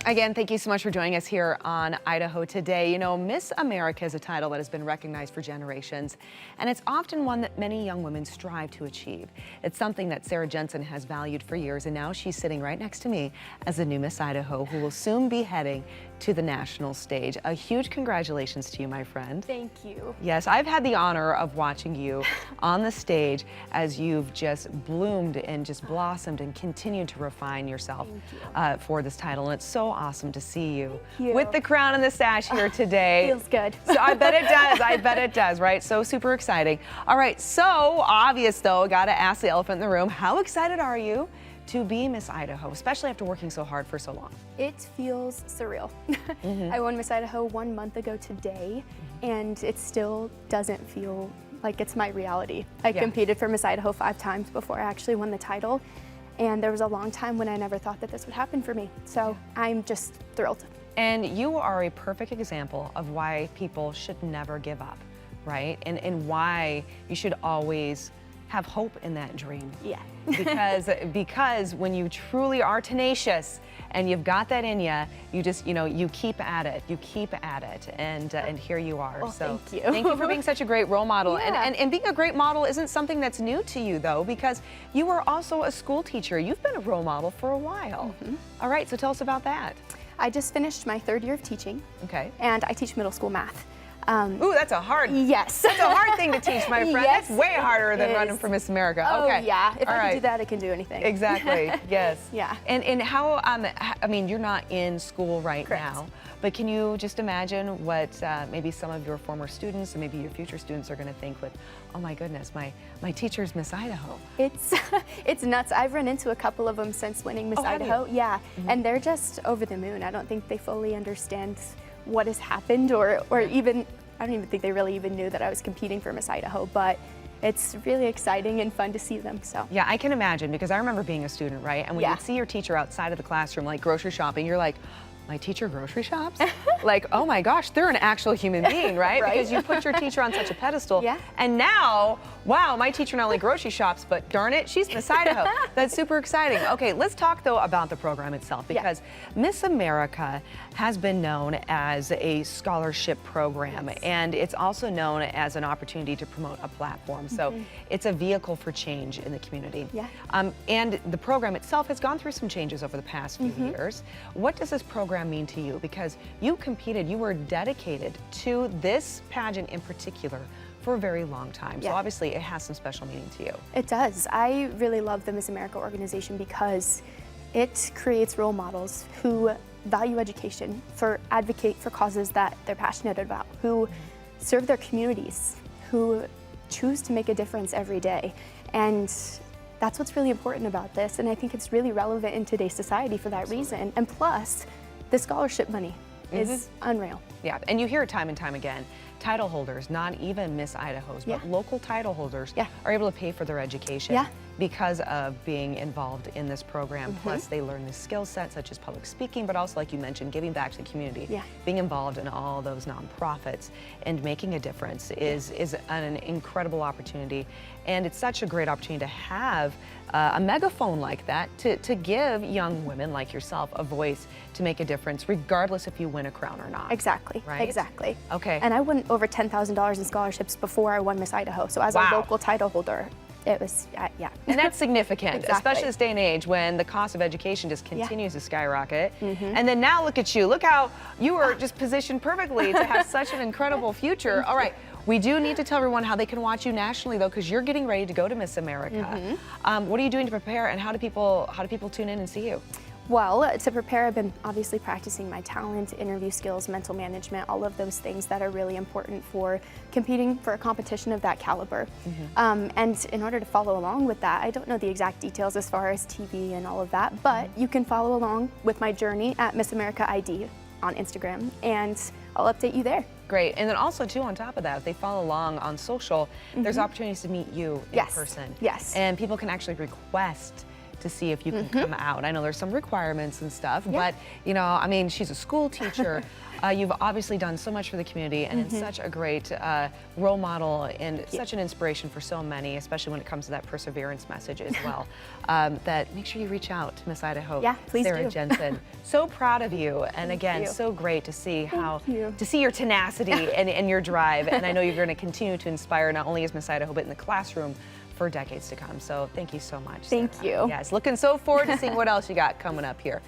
Again, thank you so much for joining us here on Idaho Today. You know, Miss America is a title that has been recognized for generations, and it's often one that many young women strive to achieve. It's something that Sarah Jensen has valued for years, and now she's sitting right next to me as the new Miss Idaho, who will soon be heading to the national stage. A huge congratulations to you, my friend. Thank you. Yes, I've had the honor of watching you on the stage as you've just bloomed and just blossomed and continued to refine yourself for this title. And it's so awesome to see you with the crown and the sash here today. Feels good. So I bet it does. I bet it does, right? So super exciting. All right, so obvious though, got to ask the elephant in the room. How excited are you to be Miss Idaho, especially after working so hard for so long? It feels surreal. I won Miss Idaho 1 month ago today, and it still doesn't feel like it's my reality. I competed for Miss Idaho 5 times before I actually won the title, and there was a long time when I never thought that this would happen for me. So I'm just thrilled. And you are a perfect example of why people should never give up, right? And why you should always have hope in that dream. Yeah. because when you truly are tenacious and you've got that in you, you just, you keep at it. You keep at it, and here you are. Well, so thank you. Thank you for being such a great role model. Yeah. And being a great model isn't something that's new to you though, because you were also a school teacher. You've been a role model for a while. All right, so tell us about that. I just finished my 3rd year of teaching. Okay. And I teach middle school math. Ooh, that's a hard. Yes. That's a hard thing to teach, my friend. Yes, That's way harder than it running is. for Miss America. Oh, Okay. yeah. If All I right. can do that, I can do anything. Exactly. Yes. Yeah. And how? I mean, you're not in school right Correct. now, but can you just imagine what maybe some of your former students and maybe your future students are going to think with, oh my goodness, my teacher's Miss Idaho. It's nuts. I've run into a couple of them since winning Miss have you? Idaho. Yeah, and they're just over the moon. I don't think they fully understand what has happened, or even, I don't even think they really even knew that I was competing for Miss Idaho, but it's really exciting and fun to see them. So Yeah, I can imagine, because I remember being a student, right? And when you'd see your teacher outside of the classroom, like grocery shopping, you're like, my teacher grocery shops? Like, oh my gosh, they're an actual human being, right? Right. Because you put your teacher on such a pedestal. Yeah. And now, wow, my teacher not only grocery shops, but darn it, she's Miss Idaho. That's super exciting. Okay, let's talk though about the program itself, because Miss America has been known as a scholarship program, and it's also known as an opportunity to promote a platform. So it's a vehicle for change in the community. Yeah. And the program itself has gone through some changes over the past few years. What does this program mean to you? Because you competed, you were dedicated to this pageant in particular for a very long time. So obviously it has some special meaning to you. it does. I really love the Miss America organization because it creates role models who value education, advocate for causes that they're passionate about, who serve their communities, who choose to make a difference every day. And that's what's really important about this. And I think it's really relevant in today's society for that reason. And plus, the scholarship money is unreal. Yeah, and you hear it time and time again. Title holders, not even Miss Idaho's, but local title holders are able to pay for their education because of being involved in this program. Plus, they learn the skill set such as public speaking, but also, like you mentioned, giving back to the community. Being involved in all those nonprofits and making a difference is an incredible opportunity. And it's such a great opportunity to have a megaphone like that to give young women like yourself a voice to make a difference, regardless if you win a crown or not. Exactly. Right? Exactly. Okay. And I won over $10,000 in scholarships before I won Miss Idaho. So as a local title holder, it was, And that's significant, Exactly. especially this day and age when the cost of education just continues to skyrocket. And then now look at you. Look how you were just positioned perfectly to have such an incredible future. All right. We do need to tell everyone how they can watch you nationally, though, because you're getting ready to go to Miss America. What are you doing to prepare, and how do people tune in and see you? Well, to prepare, I've been obviously practicing my talent, interview skills, mental management, all of those things that are really important for competing for a competition of that caliber. And in order to follow along with that, I don't know the exact details as far as TV and all of that, but you can follow along with my journey at Miss America ID on Instagram, and I'll update you there. Great. And then also, too, on top of that, if they follow along on social, there's opportunities to meet you in person. Yes. And people can actually request to see if you can come out. I know there's some requirements and stuff, but you know, I mean, she's a school teacher. You've obviously done so much for the community, and it's such a great role model and such an inspiration for so many, especially when it comes to that perseverance message as well. That make sure you reach out to Miss Idaho, please Sarah do. Jensen. So proud of you, and again, so great to see your tenacity and your drive. And I know you're going to continue to inspire not only as Miss Idaho, but in the classroom for decades to come. So thank you so much. Thank Sarah. you. Yes, looking so forward to seeing what else you got coming up here.